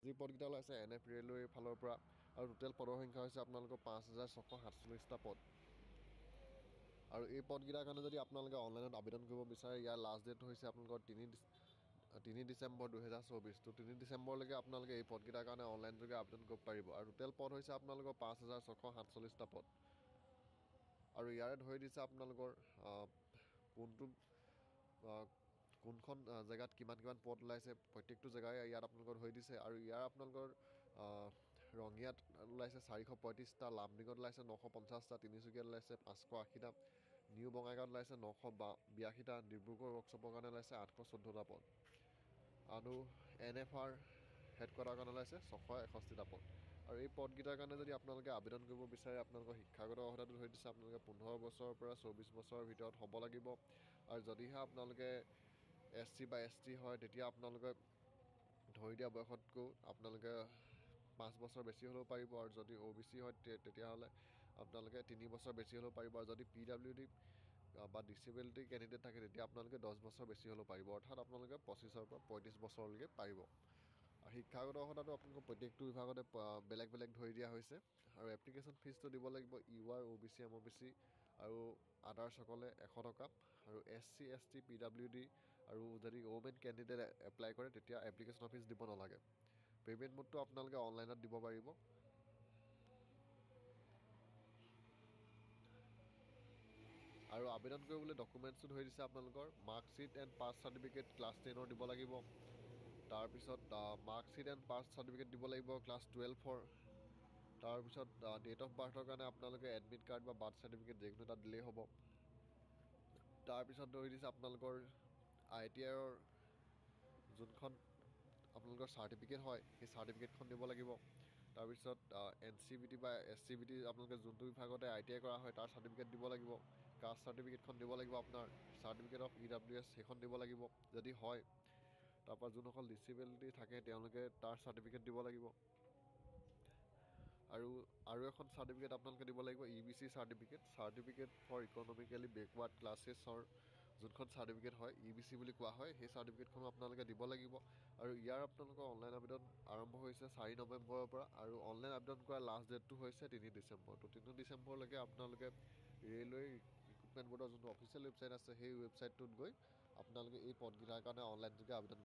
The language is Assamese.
যি পদকেইটা ওলাইছে NF ৰেলৱেৰ ফালৰ পৰা আৰু টোটেল পদৰ সংখ্যা হৈছে আপোনালোকৰ 5,647টা পদ। আৰু এই পদকেইটাৰ কাৰণে যদি আপোনালোকে অনলাইনত আবেদন কৰিব বিচাৰে ইয়াৰ লাষ্ট ডেট হৈছে আপোনালোকৰ 3 ডিচেম্বৰ 2024। তো 3 ডিচেম্বৰলৈকে আপোনালোকে এই পদকেইটাৰ কাৰণে অনলাইন যোগে আবেদন কৰিব পাৰিব। আৰু টোটেল পদ হৈছে আপোনালোকৰ 5,647টা পদ। আৰু ইয়াৰে ধৰি দিছে আপোনালোকৰ কোনখন জেগাত কিমান পদ ওলাইছে প্ৰত্যেকটো জেগাই ইয়াত আপোনালোকৰ ধৰি দিছে। আৰু ইয়াৰ আপোনালোকৰ ৰঙিয়াত ওলাইছে 435টা, লামডিঙত ওলাইছে 950টা, তিনিচুকীয়াত ওলাইছে 580টা, নিউ বঙাইগাঁৱত ওলাইছে 982টা, ডিব্ৰুগড় ৱৰ্কশ্বপৰ কাৰণে ওলাইছে 814টা পদ, আৰু NFR হেডকোৱাৰ্টাৰৰ কাৰণে ওলাইছে 661টা পদ। আৰু এই পদকেইটাৰ কাৰণে যদি আপোনালোকে আবেদন কৰিব বিচাৰে আপোনালোকৰ শিক্ষাগত অৰ্হতাটো ধৰি দিছে আপোনালোকে 15 বছৰৰ পৰা 24 বছৰৰ ভিতৰত হ'ব লাগিব। আৰু যদিহে আপোনালোকে SC বা ST হয় তেতিয়া আপোনালোকে ধৰি দিয়া বয়সতকৈ আপোনালোকে 5 বছৰ বেছি হ'লেও পাৰিব। আৰু যদি OBC হয় তেতিয়াহ'লে আপোনালোকে 3 বছৰ বেছি হ'লেও পাৰিব। আৰু যদি PWD বা ডিচেবিলিটি কেণ্ডিডেট থাকে তেতিয়া আপোনালোকে 10 বছৰ বেছি হ'লেও পাৰিব। অৰ্থাৎ আপোনালোকে 25ৰ পৰা 35 বছৰলৈকে পাৰিব। আৰু শিক্ষাগত অৰ্হতাটো আপোনালোকৰ প্ৰত্যেকটো বিভাগতে বেলেগ বেলেগ ধৰি দিয়া হৈছে। আৰু এপ্লিকেশ্যন ফিজটো দিব লাগিব UR, OBC, MOBC আৰু আদাৰ্ছসকলে 100 টকা। আৰু SC, ST, PWD আৰু যদি ওমেন কেণ্ডিডেট এপ্লাই কৰে তেতিয়া এপ্লিকেশ্যন ফিজ দিব নালাগে। পে'মেণ্ট মোডটো আপোনালোকে অনলাইনত দিব পাৰিব। আৰু আবেদন কৰিবলৈ ডকুমেণ্টছটো ধৰি দিছে আপোনালোকৰ marksheet and pass certificate class 10ৰ দিব লাগিব। তাৰপিছত মাৰ্কশ্বিট এণ্ড পাছ চাৰ্টিফিকেট দিব লাগিব ক্লাছ 12ৰ। তাৰপিছত ডেট অফ বাৰ্থৰ কাৰণে আপোনালোকে এডমিট কাৰ্ড বা বাৰ্থ চাৰ্টিফিকেট যিকোনো এটা দিলেই হ'ব। তাৰপিছত ধৰি দিছে আপোনালোকৰ ITIৰ যোনখন আপোনালোকৰ চাৰ্টিফিকেট হয় সেই চাৰ্টিফিকেটখন দিব লাগিব। তাৰপিছত NCVT বা SCVT আপোনালোকে যোনটো বিভাগতে ITI কৰা হয় তাৰ চাৰ্টিফিকেট দিব লাগিব। কাষ্ট চাৰ্টিফিকেটখন দিব লাগিব আপোনাৰ, চাৰ্টিফিকেট অফ EWS সেইখন দিব লাগিব যদি হয়। তাৰপৰা যোনসকল ডিচেবিলিটি থাকে তেওঁলোকে তাৰ চাৰ্টিফিকেট দিব লাগিব। আৰু এখন চাৰ্টিফিকেট আপোনালোকে দিব লাগিব EBC certificate for economically backward ক্লাছেছৰ যোনখন চাৰ্টিফিকেট হয় EBC বুলি কোৱা হয় সেই চাৰ্টিফিকেটখনো আপোনালোকে দিব লাগিব। আৰু ইয়াৰ আপোনালোকৰ অনলাইন আবেদন আৰম্ভ হৈছে 4 নৱেম্বৰৰ পৰা। আৰু অনলাইন আবেদন কৰাৰ লাষ্ট ডেটটো হৈছে 3 ডিচেম্বৰ। তো 3 ডিচেম্বৰলৈকে আপোনালোকে ৰেলৱে ৰিক্ৰুটমেণ্ট বৰ্ডৰ যোনটো অফিচিয়েল ৱেবছাইট আছে সেই ৱেবছাইটটোত গৈ আপোনালোকে এই পদকেইটাৰ কাৰণে অনলাইন যোগে আবেদন